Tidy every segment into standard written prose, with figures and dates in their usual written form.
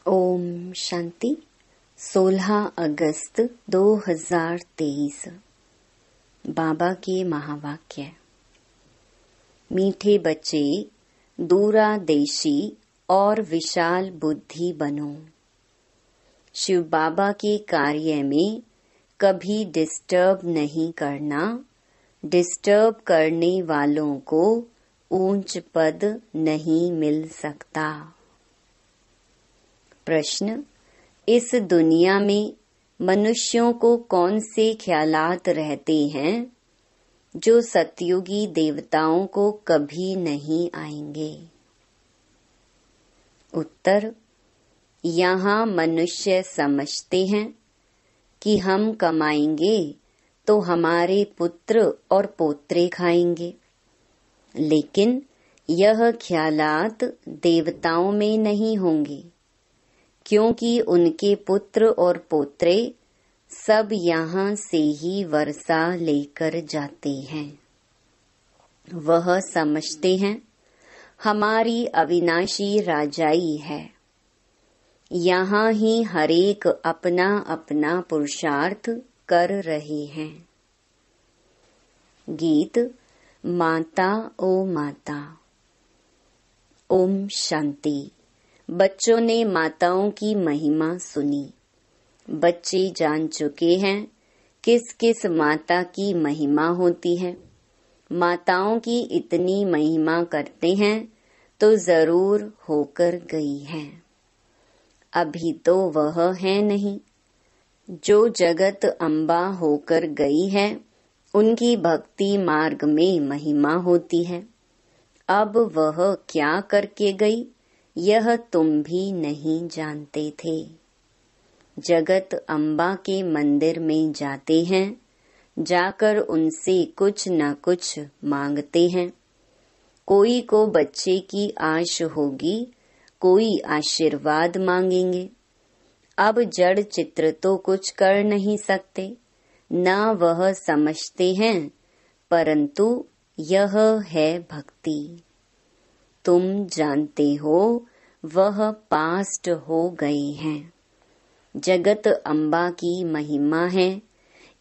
ओम शांति। 16 अगस्त 2023। बाबा के महावाक्य। मीठे बच्चे, दूरदेशी और विशाल बुद्धि बनो। शिव बाबा के कार्य में कभी डिस्टर्ब नहीं करना। डिस्टर्ब करने वालों को ऊंच पद नहीं मिल सकता। प्रश्न: इस दुनिया में मनुष्यों को कौन से ख्यालात रहते हैं जो सतयुगी देवताओं को कभी नहीं आएंगे? उत्तर: यहाँ मनुष्य समझते हैं कि हम कमाएंगे तो हमारे पुत्र और पोत्रे खाएंगे, लेकिन यह ख्यालात देवताओं में नहीं होंगे, क्योंकि उनके पुत्र और पोत्रे सब यहाँ से ही वर्षा लेकर जाते हैं। वह समझते हैं हमारी अविनाशी राजाई है, यहाँ ही हरेक अपना अपना पुरुषार्थ कर रहे हैं। गीत माता ओ माता। ओम शांति। बच्चों ने माताओं की महिमा सुनी। बच्चे जान चुके हैं किस किस माता की महिमा होती है। माताओं की इतनी महिमा करते हैं तो जरूर होकर गई है। अभी तो वह है नहीं। जो जगत अम्बा होकर गई है उनकी भक्ति मार्ग में महिमा होती है। अब वह क्या करके गई यह तुम भी नहीं जानते थे। जगत अम्बा के मंदिर में जाते हैं, जाकर उनसे कुछ न कुछ मांगते हैं। कोई को बच्चे की आश होगी, कोई आशीर्वाद मांगेंगे। अब जड़ चित्र तो कुछ कर नहीं सकते, न वह समझते हैं, परंतु यह है भक्ति। तुम जानते हो वह पास्ट हो गए हैं। जगत अम्बा की महिमा है,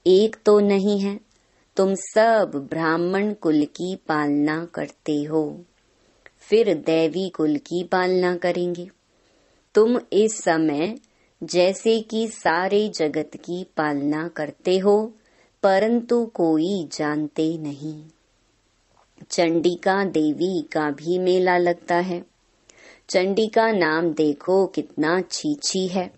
एक तो नहीं है। तुम सब ब्राह्मण कुल की पालना करते हो, फिर दैवी कुल की पालना करेंगे। तुम इस समय जैसे कि सारे जगत की पालना करते हो, परंतु कोई जानते नहीं। चंडिका देवी का भी मेला लगता है। चंडिका नाम देखो कितना छीछी है।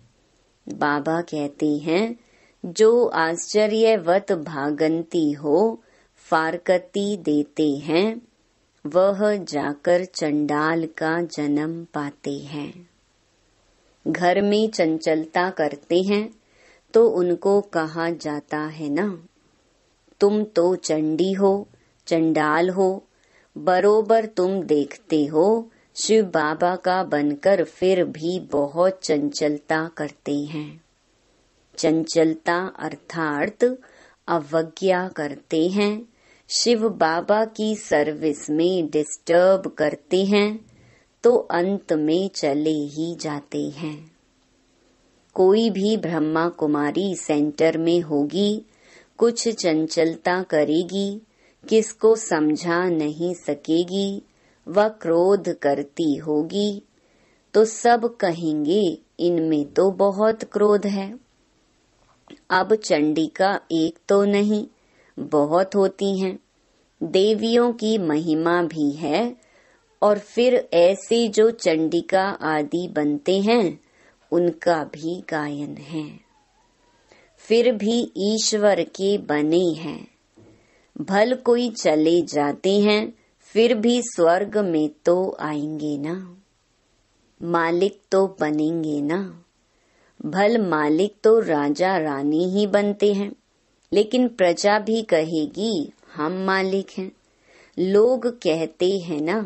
बाबा कहते हैं जो आश्चर्यवत भागंती हो फारकती देते हैं, वह जाकर चंडाल का जन्म पाते हैं। घर में चंचलता करते हैं तो उनको कहा जाता है ना, तुम तो चंडी हो, चंडाल हो। बरोबर तुम देखते हो शिव बाबा का बनकर फिर भी बहुत चंचलता करते हैं। चंचलता अर्थात अवज्ञा करते हैं। शिव बाबा की सर्विस में डिस्टर्ब करते हैं तो अंत में चले ही जाते हैं। कोई भी ब्रह्मा कुमारी सेंटर में होगी, कुछ चंचलता करेगी, किसको समझा नहीं सकेगी, वह क्रोध करती होगी तो सब कहेंगे इनमें तो बहुत क्रोध है। अब चंडिका एक तो नहीं, बहुत होती हैं। देवियों की महिमा भी है, और फिर ऐसे जो चंडिका आदि बनते हैं उनका भी गायन है। फिर भी ईश्वर के बने हैं। भल कोई चले जाते हैं, फिर भी स्वर्ग में तो आएंगे ना। मालिक तो बनेंगे ना। भल मालिक तो राजा रानी ही बनते हैं, लेकिन प्रजा भी कहेगी हम मालिक हैं। लोग कहते हैं ना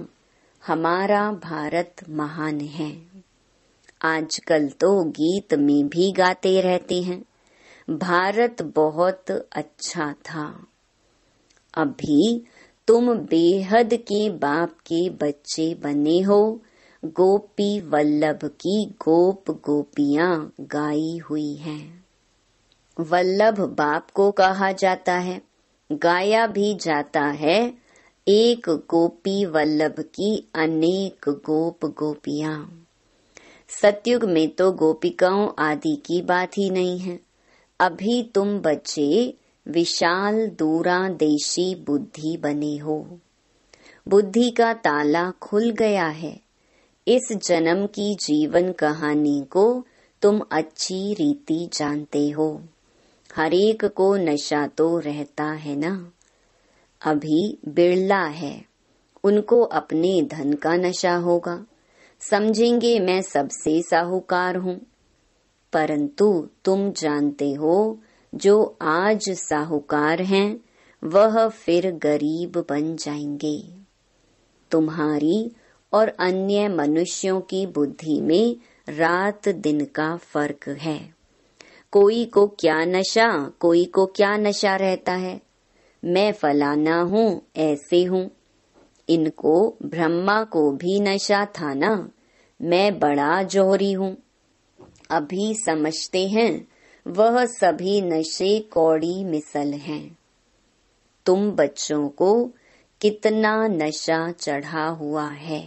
हमारा भारत महान है। आजकल तो गीत में भी गाते रहते हैं भारत बहुत अच्छा था। अभी तुम बेहद के बाप के बच्चे बने हो, गोपी वल्लभ की गोप गोपियां गाई हुई हैं। वल्लभ बाप को कहा जाता है, गाया भी जाता है एक गोपी वल्लभ की अनेक गोप गोपियां। सतयुग में तो गोपिकाओं आदि की बात ही नहीं है। अभी तुम बच्चे विशाल दूरादेशी बुद्धि बने हो। बुद्धि का ताला खुल गया है। इस जन्म की जीवन कहानी को तुम अच्छी रीति जानते हो। हरेक को नशा तो रहता है ना। अभी बिरला है, उनको अपने धन का नशा होगा। समझेंगे मैं सबसे साहूकार हूँ। परंतु तुम जानते हो जो आज साहूकार हैं वह फिर गरीब बन जाएंगे। तुम्हारी और अन्य मनुष्यों की बुद्धि में रात दिन का फर्क है। कोई को क्या नशा, कोई को क्या नशा रहता है। मैं फलाना हूँ, ऐसे हूँ। इनको ब्रह्मा को भी नशा था ना, मैं बड़ा जोहरी हूँ। अभी समझते हैं वह सभी नशे कौड़ी मिसल हैं। तुम बच्चों को कितना नशा चढ़ा हुआ है।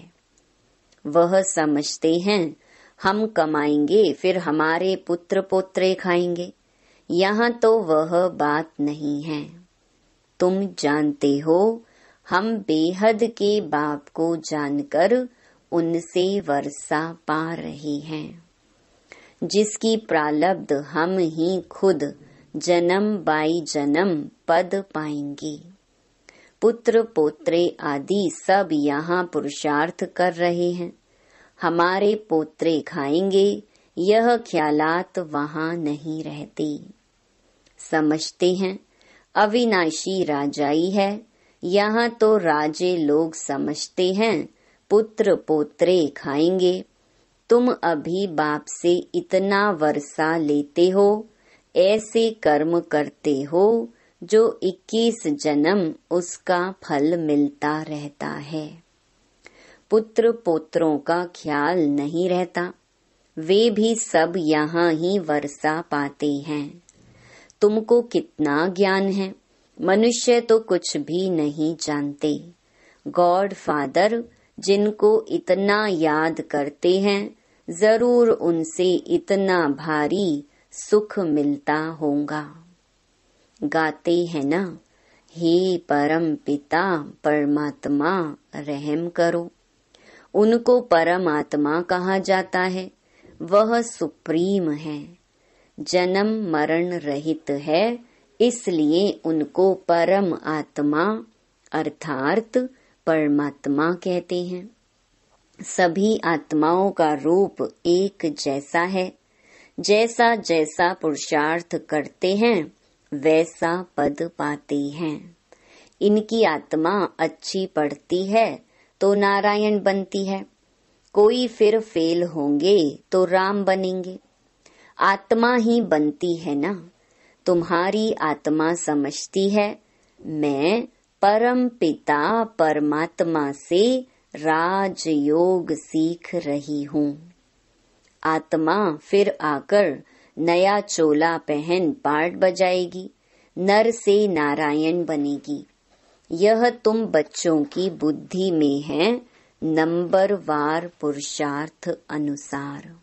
वह समझते हैं हम कमाएंगे फिर हमारे पुत्र पोत्रे खाएंगे। यहाँ तो वह बात नहीं है। तुम जानते हो हम बेहद के बाप को जानकर उनसे वर्षा पा रहे हैं, जिसकी प्रालब्ध हम ही खुद जन्म बाई जन्म पद पाएंगे। पुत्र पोत्रे आदि सब यहाँ पुरुषार्थ कर रहे हैं। हमारे पोत्रे खाएंगे, यह ख्यालात वहाँ नहीं रहते। समझते हैं अविनाशी राजाई है। यहाँ तो राजे लोग समझते हैं पुत्र पोत्रे खाएंगे। तुम अभी बाप से इतना वर्षा लेते हो, ऐसे कर्म करते हो जो 21 जन्म उसका फल मिलता रहता है। पुत्र पोत्रों का ख्याल नहीं रहता। वे भी सब यहाँ ही वर्षा पाते हैं। तुमको कितना ज्ञान है। मनुष्य तो कुछ भी नहीं जानते। गॉड फादर जिनको इतना याद करते हैं, जरूर उनसे इतना भारी सुख मिलता होगा। गाते हैं ना, हे परम पिता परमात्मा रहम करो। उनको परमात्मा कहा जाता है। वह सुप्रीम है, जन्म मरण रहित है, इसलिए उनको परम आत्मा अर्थात परमात्मा कहते हैं। सभी आत्माओं का रूप एक जैसा है। जैसा जैसा पुरुषार्थ करते हैं वैसा पद पाते हैं। इनकी आत्मा अच्छी पढ़ती है तो नारायण बनती है। कोई फिर फेल होंगे तो राम बनेंगे। आत्मा ही बनती है ना। तुम्हारी आत्मा समझती है मैं परम पिता परमात्मा से राजयोग सीख रही हूँ। आत्मा फिर आकर नया चोला पहन पाठ बजाएगी, नर से नारायण बनेगी। यह तुम बच्चों की बुद्धि में है, नंबरवार पुरुषार्थ अनुसार।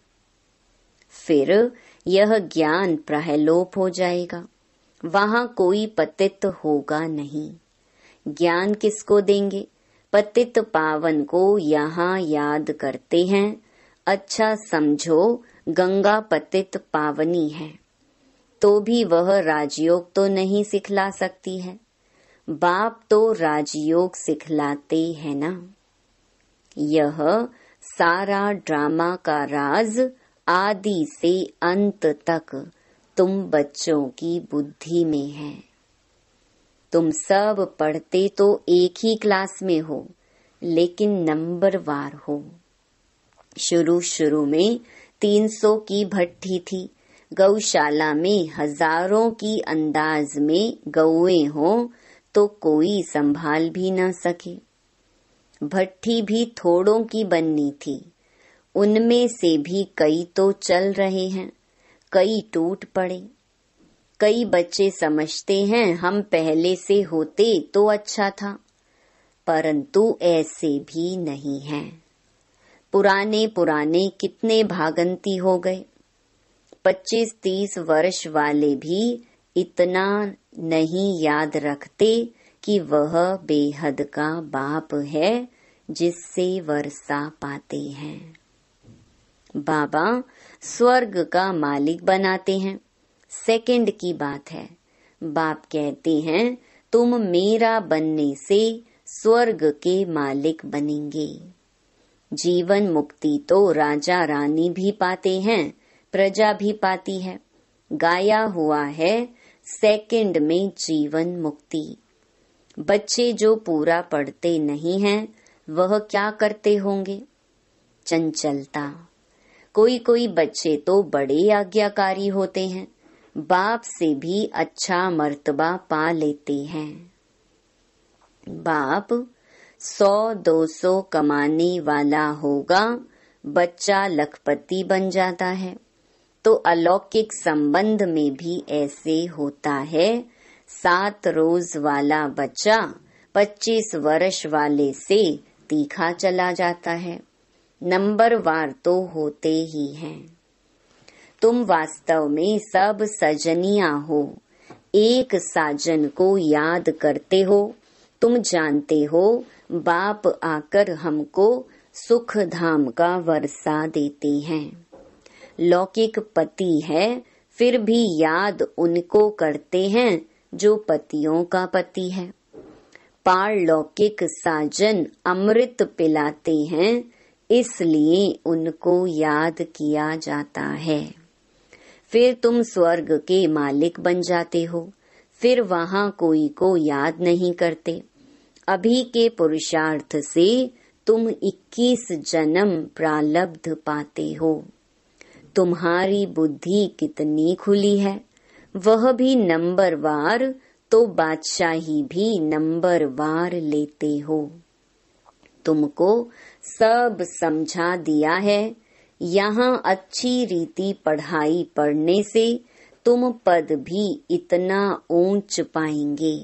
फिर यह ज्ञान प्रहलोप हो जाएगा। वहाँ कोई पतित होगा नहीं। ज्ञान किसको देंगे? पतित पावन को यहाँ याद करते हैं। अच्छा समझो गंगा पतित पावनी है, तो भी वह राजयोग तो नहीं सिखला सकती है। बाप तो राजयोग सिखलाते हैं ना। यह सारा ड्रामा का राज आदि से अंत तक तुम बच्चों की बुद्धि में है। तुम सब पढ़ते तो एक ही क्लास में हो, लेकिन नंबरवार हो। शुरू में 300 की भट्ठी थी। गौशाला में हजारों की अंदाज में गौएं हो तो कोई संभाल भी न सके। भट्ठी भी थोड़ों की बननी थी, उनमें से भी कई तो चल रहे हैं, कई टूट पड़े। कई बच्चे समझते हैं हम पहले से होते तो अच्छा था, परंतु ऐसे भी नहीं हैं। पुराने पुराने कितने भागंती हो गए। 25-30 वर्ष वाले भी इतना नहीं याद रखते कि वह बेहद का बाप है जिससे वर्षा पाते हैं। बाबा स्वर्ग का मालिक बनाते हैं, सेकंड की बात है। बाप कहते हैं तुम मेरा बनने से स्वर्ग के मालिक बनेंगे। जीवन मुक्ति तो राजा रानी भी पाते हैं, प्रजा भी पाती है। गाया हुआ है सेकंड में जीवन मुक्ति। बच्चे जो पूरा पढ़ते नहीं हैं वह क्या करते होंगे? चंचलता। कोई कोई बच्चे तो बड़े आज्ञाकारी होते हैं, बाप से भी अच्छा मर्तबा पा लेते हैं। बाप 100-200 कमाने वाला होगा, बच्चा लखपति बन जाता है। तो अलौकिक संबंध में भी ऐसे होता है। 7 रोज वाला बच्चा 25 वर्ष वाले से तीखा चला जाता है। नंबरवार तो होते ही हैं। तुम वास्तव में सब सजनियां हो, एक साजन को याद करते हो। तुम जानते हो बाप आकर हमको सुख धाम का वर्षा देते हैं। लौकिक पति है, फिर भी याद उनको करते हैं जो पतियों का पति है। पारलौकिक साजन अमृत पिलाते हैं, इसलिए उनको याद किया जाता है। फिर तुम स्वर्ग के मालिक बन जाते हो, फिर वहाँ कोई को याद नहीं करते। अभी के पुरुषार्थ से तुम 21 जन्म प्रारब्ध पाते हो। तुम्हारी बुद्धि कितनी खुली है, वह भी नंबरवार, तो बादशाही भी नंबरवार लेते हो। तुमको सब समझा दिया है। यहाँ अच्छी रीति पढ़ाई पढ़ने से तुम पद भी इतना ऊंच पाएंगे,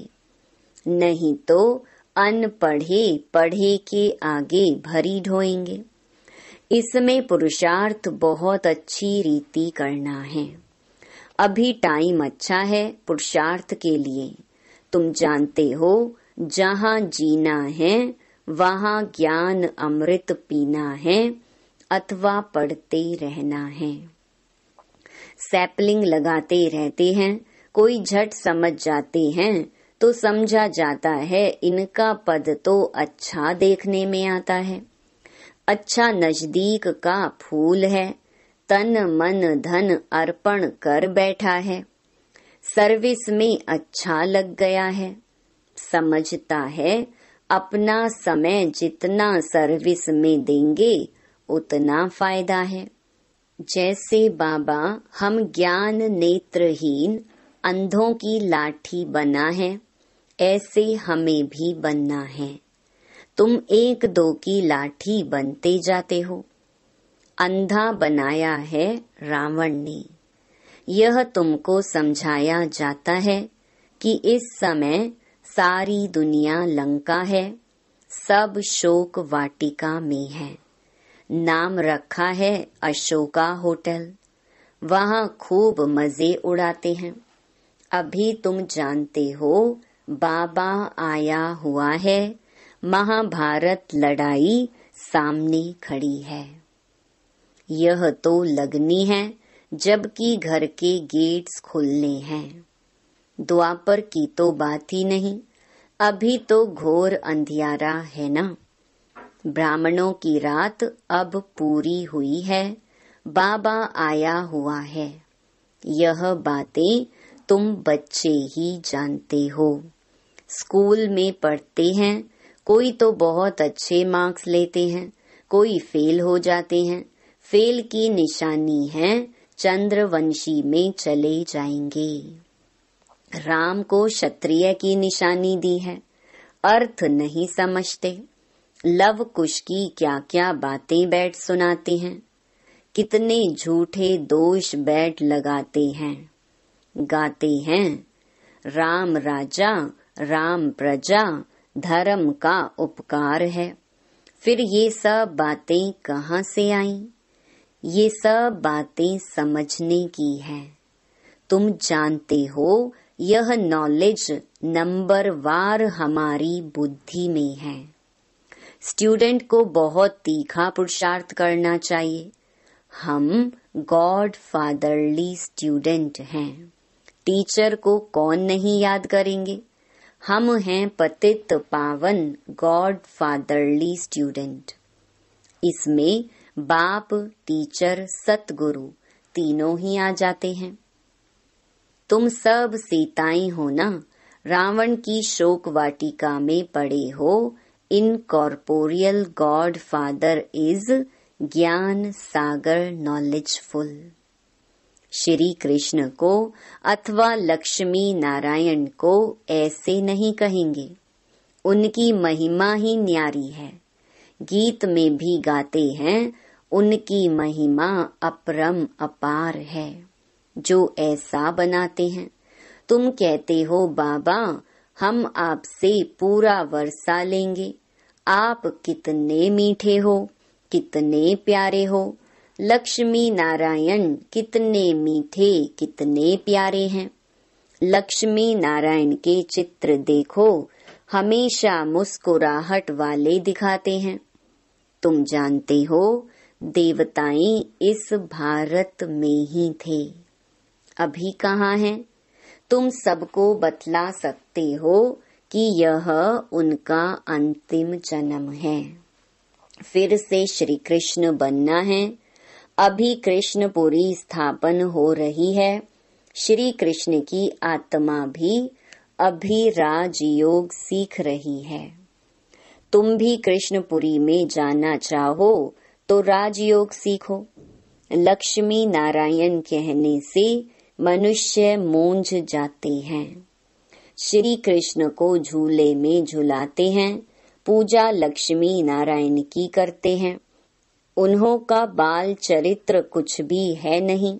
नहीं तो अनपढ़े पढ़े के आगे भरी ढोएंगे। इसमें पुरुषार्थ बहुत अच्छी रीति करना है। अभी टाइम अच्छा है पुरुषार्थ के लिए। तुम जानते हो जहाँ जीना है वहाँ ज्ञान अमृत पीना है अथवा पढ़ते रहना है। सैपलिंग लगाते रहते हैं, कोई झट समझ जाते हैं तो समझा जाता है इनका पद तो अच्छा देखने में आता है, अच्छा नजदीक का फूल है, तन मन धन अर्पण कर बैठा है, सर्विस में अच्छा लग गया है। समझता है अपना समय जितना सर्विस में देंगे उतना फायदा है। जैसे बाबा हम ज्ञान नेत्रहीन अंधों की लाठी बना है, ऐसे हमें भी बनना है। तुम 1-2 की लाठी बनते जाते हो। अंधा बनाया है रावण ने। यह तुमको समझाया जाता है कि इस समय सारी दुनिया लंका है, सब शोक वाटिका में है। नाम रखा है अशोका होटल, वहाँ खूब मजे उड़ाते हैं। अभी तुम जानते हो बाबा आया हुआ है, महाभारत लड़ाई सामने खड़ी है। यह तो लगनी है जबकि घर के गेट्स खुलने हैं। द्वापर की तो बात ही नहीं, अभी तो घोर अंधियारा है ना। ब्राह्मणों की रात अब पूरी हुई है, बाबा आया हुआ है। यह बातें तुम बच्चे ही जानते हो। स्कूल में पढ़ते हैं, कोई तो बहुत अच्छे मार्क्स लेते हैं, कोई फेल हो जाते हैं। फेल की निशानी है चंद्रवंशी में चले जाएंगे। राम को क्षत्रिय की निशानी दी है, अर्थ नहीं समझते। लव कुश की क्या क्या बातें बैठ सुनाते हैं, कितने झूठे दोष बैठ लगाते हैं। गाते हैं राम राजा राम प्रजा, धर्म का उपकार है। फिर ये सब बातें कहाँ से आईं? ये सब बातें समझने की है। तुम जानते हो यह नॉलेज नंबर वार हमारी बुद्धि में है। स्टूडेंट को बहुत तीखा पुरुषार्थ करना चाहिए। हम गॉड फादरली स्टूडेंट हैं। टीचर को कौन नहीं याद करेंगे? हम हैं पतित पावन गॉड फादरली स्टूडेंट। इसमें बाप, टीचर, सतगुरु तीनों ही आ जाते हैं। तुम सब सीताएं हो ना, रावण की शोक वाटिका में पड़े हो। इनकॉर्पोरियल गॉड फादर इज ज्ञान सागर नॉलेजफुल। श्री कृष्ण को अथवा लक्ष्मी नारायण को ऐसे नहीं कहेंगे। उनकी महिमा ही न्यारी है। गीत में भी गाते हैं उनकी महिमा अपरम अपार है। जो ऐसा बनाते हैं। तुम कहते हो बाबा हम आपसे पूरा वर्षा लेंगे। आप कितने मीठे हो, कितने प्यारे हो। लक्ष्मी नारायण कितने मीठे, कितने प्यारे हैं। लक्ष्मी नारायण के चित्र देखो, हमेशा मुस्कुराहट वाले दिखाते हैं। तुम जानते हो देवताएं इस भारत में ही थे, अभी कहाँ हैं? तुम सबको बतला सकते हो कि यह उनका अंतिम जन्म है। फिर से श्री कृष्ण बनना है। अभी कृष्णपुरी स्थापन हो रही है। श्री कृष्ण की आत्मा भी अभी राजयोग सीख रही है। तुम भी कृष्णपुरी में जाना चाहो तो राजयोग सीखो। लक्ष्मी नारायण कहने से मनुष्य मूंझ जाते हैं। श्री कृष्ण को झूले में झुलाते हैं। पूजा लक्ष्मी नारायण की करते हैं। उन्हों का बाल चरित्र कुछ भी है नहीं।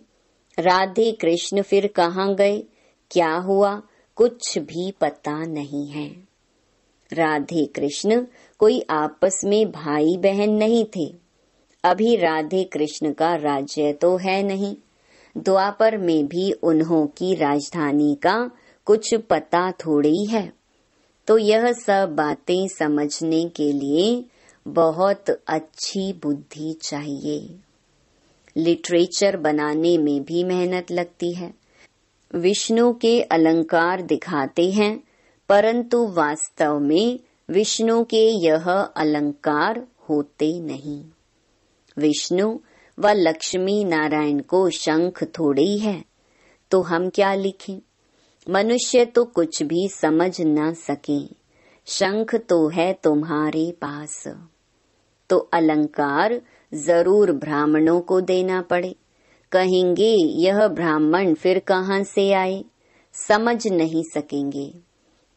राधे कृष्ण फिर कहाँ गए, क्या हुआ, कुछ भी पता नहीं है। राधे कृष्ण कोई आपस में भाई बहन नहीं थे। अभी राधे कृष्ण का राज्य तो है नहीं। द्वापर में भी उन्हों की राजधानी का कुछ पता थोड़ी है। तो यह सब बातें समझने के लिए बहुत अच्छी बुद्धि चाहिए। लिटरेचर बनाने में भी मेहनत लगती है। विष्णु के अलंकार दिखाते हैं, परंतु वास्तव में विष्णु के यह अलंकार होते नहीं। विष्णु व लक्ष्मी नारायण को शंख थोड़ी है, तो हम क्या लिखें? मनुष्य तो कुछ भी समझ न सके। शंख तो है तुम्हारे पास, तो अलंकार जरूर ब्राह्मणों को देना पड़े। कहेंगे यह ब्राह्मण फिर कहाँ से आए, समझ नहीं सकेंगे।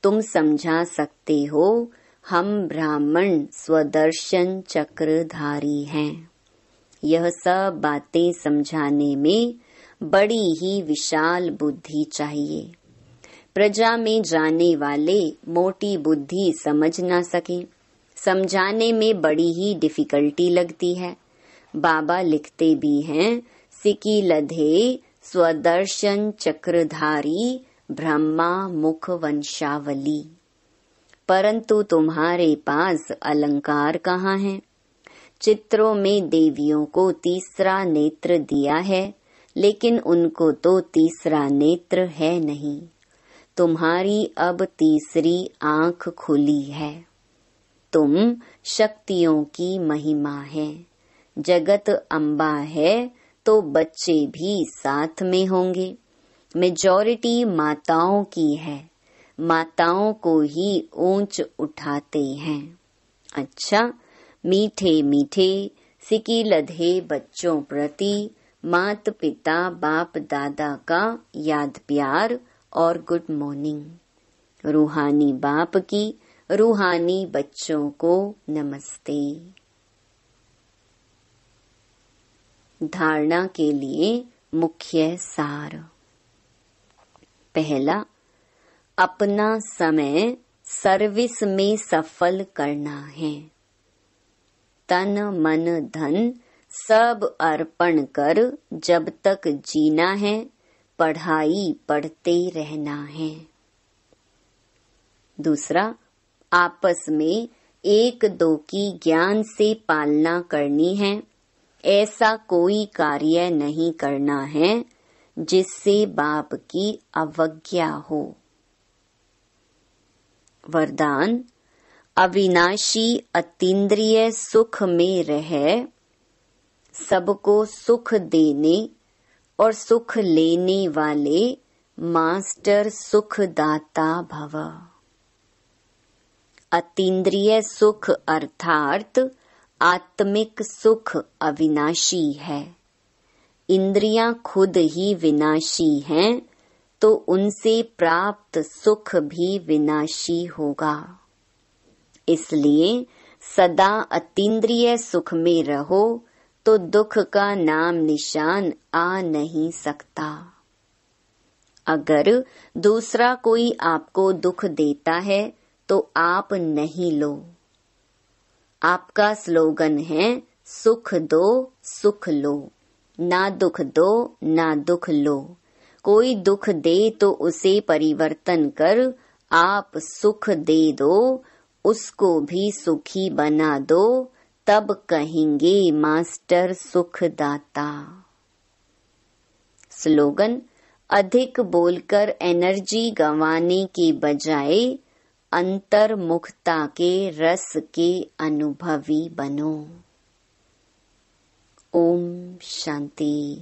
तुम समझा सकते हो, हम ब्राह्मण स्वदर्शन चक्रधारी हैं। यह सब बातें समझाने में बड़ी ही विशाल बुद्धि चाहिए। प्रजा में जाने वाले मोटी बुद्धि समझ ना सके। समझाने में बड़ी ही डिफिकल्टी लगती है। बाबा लिखते भी हैं, सिकी लधे स्वदर्शन चक्रधारी ब्रह्मा मुख वंशावली। परंतु तुम्हारे पास अलंकार कहाँ है? चित्रों में देवियों को तीसरा नेत्र दिया है, लेकिन उनको तो तीसरा नेत्र है नहीं। तुम्हारी अब तीसरी आंख खुली है। तुम शक्तियों की महिमा है। जगत अम्बा है तो बच्चे भी साथ में होंगे। मेजॉरिटी माताओं की है। माताओं को ही ऊंच उठाते हैं। अच्छा, मीठे मीठे सिकी लधे बच्चों प्रति मात पिता बाप दादा का याद प्यार और गुड मॉर्निंग। रूहानी बाप की रूहानी बच्चों को नमस्ते। धारणा के लिए मुख्य सार। पहला, अपना समय सर्विस में सफल करना है। तन मन धन सब अर्पण कर जब तक जीना है, पढ़ाई पढ़ते रहना है। दूसरा, आपस में एक दो की ज्ञान से पालना करनी है। ऐसा कोई कार्य नहीं करना है जिससे बाप की अवज्ञा हो। वरदान, अविनाशी अतीन्द्रिय सुख में रह सबको सुख देने और सुख लेने वाले मास्टर सुखदाता भव। अतीन्द्रिय सुख अर्थात आत्मिक सुख अविनाशी है। इंद्रियां खुद ही विनाशी हैं, तो उनसे प्राप्त सुख भी विनाशी होगा। इसलिए सदा अतीन्द्रिय सुख में रहो तो दुख का नाम निशान आ नहीं सकता। अगर दूसरा कोई आपको दुख देता है तो आप नहीं लो। आपका स्लोगन है, सुख दो सुख लो, ना दुख दो ना दुख लो। कोई दुख दे तो उसे परिवर्तन कर आप सुख दे दो, उसको भी सुखी बना दो, तब कहेंगे मास्टर सुखदाता। स्लोगन, अधिक बोलकर एनर्जी गंवाने के बजाय अंतर्मुखता के रस के अनुभवी बनो। ओम शांति।